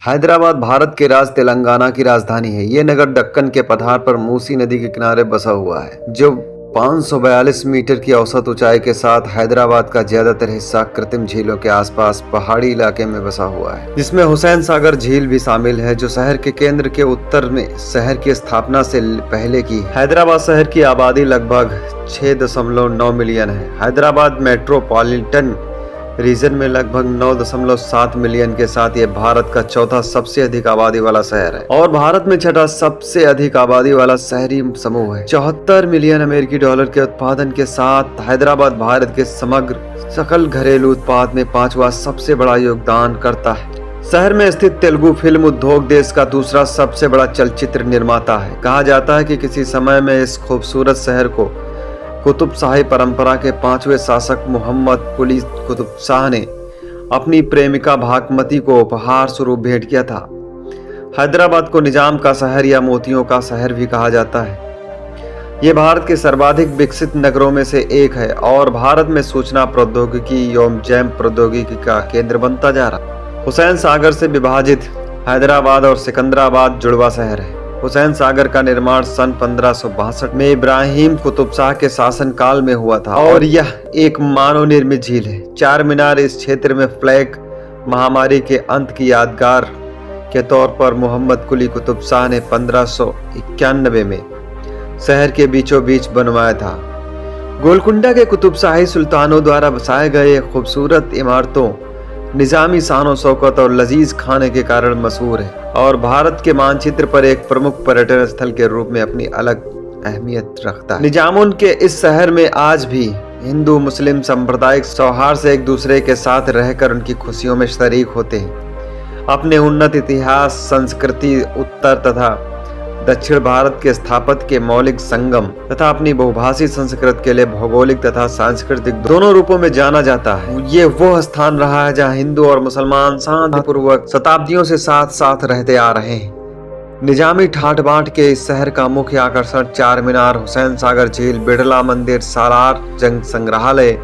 हैदराबाद भारत के राज्य तेलंगाना की राजधानी है। ये नगर दक्कन के पठार पर मूसी नदी के किनारे बसा हुआ है, जो 542 मीटर की औसत ऊंचाई के साथ हैदराबाद का ज्यादातर हिस्सा कृत्रिम झीलों के आसपास पहाड़ी इलाके में बसा हुआ है, जिसमें हुसैन सागर झील भी शामिल है, जो शहर के केंद्र के उत्तर में शहर की स्थापना से पहले की। हैदराबाद शहर की आबादी लगभग 6.9 मिलियन है। हैदराबाद मेट्रोपॉलिटन रीजन में लगभग 9.7 मिलियन के साथ ये भारत का चौथा सबसे अधिक आबादी वाला शहर है और भारत में छठा सबसे अधिक आबादी वाला शहरी समूह है। 74 मिलियन अमेरिकी डॉलर के उत्पादन के साथ हैदराबाद भारत के समग्र सकल घरेलू उत्पाद में 5वां सबसे बड़ा योगदान करता है। शहर में स्थित तेलुगु फिल्म उद्योग देश का दूसरा सबसे बड़ा चलचित्र निर्माता है। कहा जाता है कि किसी समय में इस खूबसूरत शहर को कुतुब शाही परंपरा के 5वें शासक मोहम्मद कुली कुतुब शाह ने अपनी प्रेमिका भागमती को उपहार स्वरूप भेंट किया था। हैदराबाद को निजाम का शहर या मोतियों का शहर भी कहा जाता है। ये भारत के सर्वाधिक विकसित नगरों में से एक है और भारत में सूचना प्रौद्योगिकी एवं जैव प्रौद्योगिकी का केंद्र बनता जा रहा है। हुसैन सागर से विभाजित हैदराबाद और सिकंदराबाद जुड़वा शहर है। हुसैन सागर का निर्माण सन 1562 में इब्राहिम कुतुब शाह के शासन काल में हुआ था और यह एक मानव निर्मित झील है। चार मीनार इस क्षेत्र में प्लेग महामारी के अंत की यादगार के तौर पर मोहम्मद कुली कुतुब शाह ने 1591 में शहर के बीचों बीच बनवाया था। गोलकुंडा के कुतुब शाही सुल्तानों द्वारा बसाए गए खूबसूरत इमारतों, निजामी शान शौकत और लजीज खाने के कारण मशहूर है और भारत के मानचित्र पर एक प्रमुख पर्यटन स्थल के रूप में अपनी अलग अहमियत रखता है। निजामुन के इस शहर में आज भी हिंदू मुस्लिम सांप्रदायिक सौहार्द से एक दूसरे के साथ रहकर उनकी खुशियों में शरीक होते हैं। अपने उन्नत इतिहास, संस्कृति, उत्तर तथा दक्षिण भारत के स्थापत्य के मौलिक संगम तथा अपनी बहुभाषी संस्कृत के लिए भौगोलिक तथा सांस्कृतिक दोनों रूपों में जाना जाता है। ये वो स्थान रहा है जहाँ हिंदू और मुसलमान शांतिपूर्वक शताब्दियों से साथ साथ रहते आ रहे हैं। निजामी ठाट बाट के इस शहर का मुख्य आकर्षण चार मीनार, हुसैन सागर झील, बिड़ला मंदिर, सालार जंग संग्रहालय,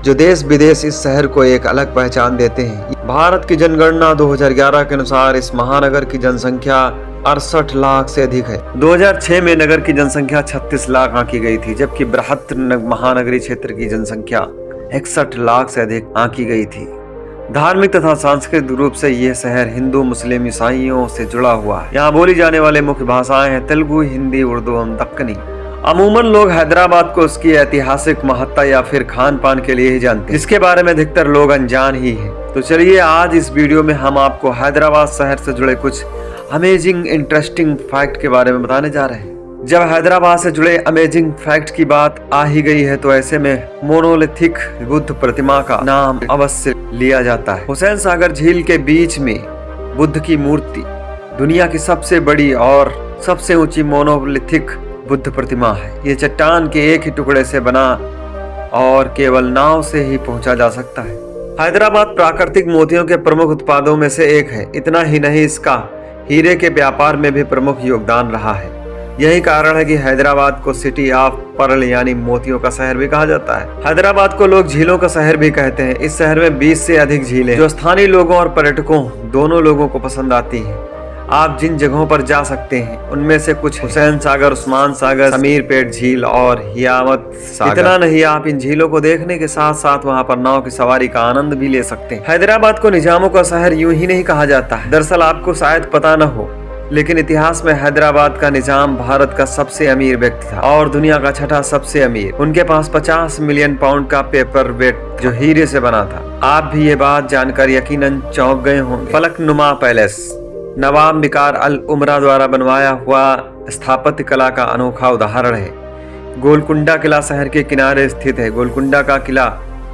जो देश विदेश इस शहर को एक अलग पहचान देते हैं। भारत की जनगणना 2011 के अनुसार इस महानगर की जनसंख्या 68 लाख से अधिक है। 2006 में नगर की जनसंख्या 36 लाख आंकी गई थी, जबकि बृहत महानगरीय क्षेत्र की जनसंख्या 61 लाख से अधिक आंकी गई थी। धार्मिक तथा सांस्कृतिक रूप से यह शहर हिंदू, मुस्लिम, ईसाइयों से जुड़ा हुआ है। यहाँ बोली जाने वाले मुख्य भाषाएं हैं तेलुगु, हिंदी, उर्दू एवं दक्कनी। अमूमन लोग हैदराबाद को उसकी ऐतिहासिक महत्ता या फिर खान पान के लिए ही जानते हैं, जिसके बारे में अधिकतर लोग अनजान ही हैं। तो चलिए आज इस वीडियो में हम आपको हैदराबाद शहर से जुड़े कुछ अमेजिंग इंटरेस्टिंग फैक्ट के बारे में बताने जा रहे हैं। जब हैदराबाद से जुड़े अमेजिंग फैक्ट की बात आ ही गई है तो ऐसे में मोनोलिथिक बुद्ध प्रतिमा का नाम अवश्य लिया जाता है। हुसैन सागर झील के बीच में बुद्ध की मूर्ति दुनिया की सबसे बड़ी और सबसे ऊंची मोनोलिथिक बुद्ध प्रतिमा है। ये चट्टान के एक ही टुकड़े से बना और केवल नाव से ही पहुंचा जा सकता है। हैदराबाद प्राकृतिक मोतियों के प्रमुख उत्पादों में से एक है। इतना ही नहीं, इसका हीरे के व्यापार में भी प्रमुख योगदान रहा है। यही कारण है कि हैदराबाद को सिटी ऑफ पर्ल यानी मोतियों का शहर भी कहा जाता है। हैदराबाद को लोग झीलों का शहर भी कहते हैं। इस शहर में 20 से अधिक झीलें जो स्थानीय लोगों और पर्यटकों दोनों लोगों को पसंद आती हैं। आप जिन जगहों पर जा सकते हैं उनमें से कुछ हुसैन सागर, उस्मान सागर, समीर पेट झील और हियामत सागर। इतना नहीं, आप इन झीलों को देखने के साथ साथ वहां पर नाव की सवारी का आनंद भी ले सकते हैं। हैदराबाद को निजामों का शहर यूं ही नहीं कहा जाता है। दरअसल आपको शायद पता न हो, लेकिन इतिहास में हैदराबाद का निजाम भारत का सबसे अमीर व्यक्ति था और दुनिया का छठा सबसे अमीर। उनके पास 50 मिलियन पाउंड का पेपर वेट जो हीरे से बना था। आप भी ये बात जानकर यकीनन चौंक गए होंगे। फलकनुमा पैलेस नवाब मिकार अल उमरा द्वारा बनवाया हुआ स्थापत्य कला का अनोखा उदाहरण है। गोलकुंडा किला शहर के किनारे स्थित है। गोलकुंडा का किला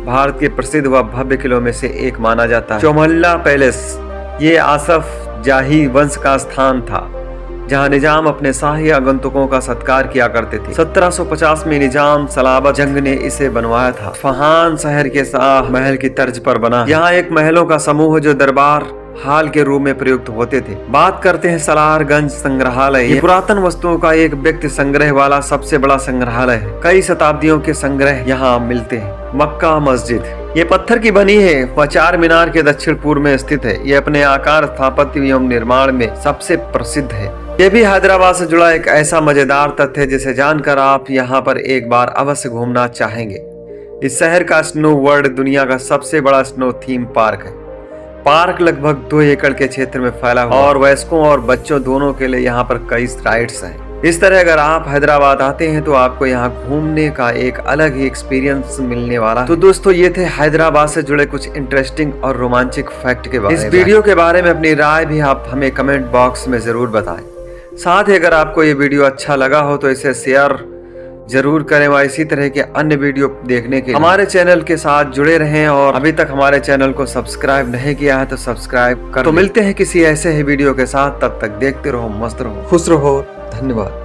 भारत के प्रसिद्ध व भव्य किलों में से एक माना जाता है। चौमहल्ला पैलेस ये आसफ जाही वंश का स्थान था, जहां निजाम अपने शाही आगंतुकों का सत्कार किया करते थे। 1750 में निजाम सलाबत जंग ने इसे बनवाया था। फहान शहर के शाह महल की तर्ज पर बना। यहाँ एक महलों का समूह जो दरबार हाल के रूप में प्रयुक्त होते थे। बात करते हैं सलारगंज संग्रहालय। ये पुरातन वस्तुओं का एक व्यक्ति संग्रह वाला सबसे बड़ा संग्रहालय है। कई शताब्दियों के संग्रह यहाँ मिलते हैं। मक्का मस्जिद, ये पत्थर की बनी है, वह चार मीनार के दक्षिण पूर्व में स्थित है। ये अपने आकार, स्थापत्य एवं निर्माण में सबसे प्रसिद्ध है। ये भी हैदराबाद से जुड़ा एक ऐसा मजेदार तथ्य है जिसे जानकर आप यहाँ पर एक बार अवश्य घूमना चाहेंगे। इस शहर का स्नो वर्ल्ड दुनिया का सबसे बड़ा स्नो थीम पार्क है। पार्क लगभग 2 एकड़ के क्षेत्र में फैला हुआ और वयस्कों और बच्चों दोनों के लिए यहाँ पर कई राइड्स हैं। इस तरह अगर आप हैदराबाद आते हैं तो आपको यहाँ घूमने का एक अलग ही एक्सपीरियंस मिलने वाला है। तो दोस्तों, ये थे हैदराबाद से जुड़े कुछ इंटरेस्टिंग और रोमांचक फैक्ट के बारे में। इस वीडियो के बारे में अपनी राय भी आप हमें कमेंट बॉक्स में जरूर बताएं। साथ ही अगर आपको ये वीडियो अच्छा लगा हो तो इसे शेयर जरूर करें और इसी तरह के अन्य वीडियो देखने के लिए हमारे चैनल के साथ जुड़े रहें। और अभी तक हमारे चैनल को सब्सक्राइब नहीं किया है तो सब्सक्राइब कर। तो मिलते हैं किसी ऐसे ही वीडियो के साथ, तब तक देखते रहो, मस्त रहो, खुश रहो। धन्यवाद।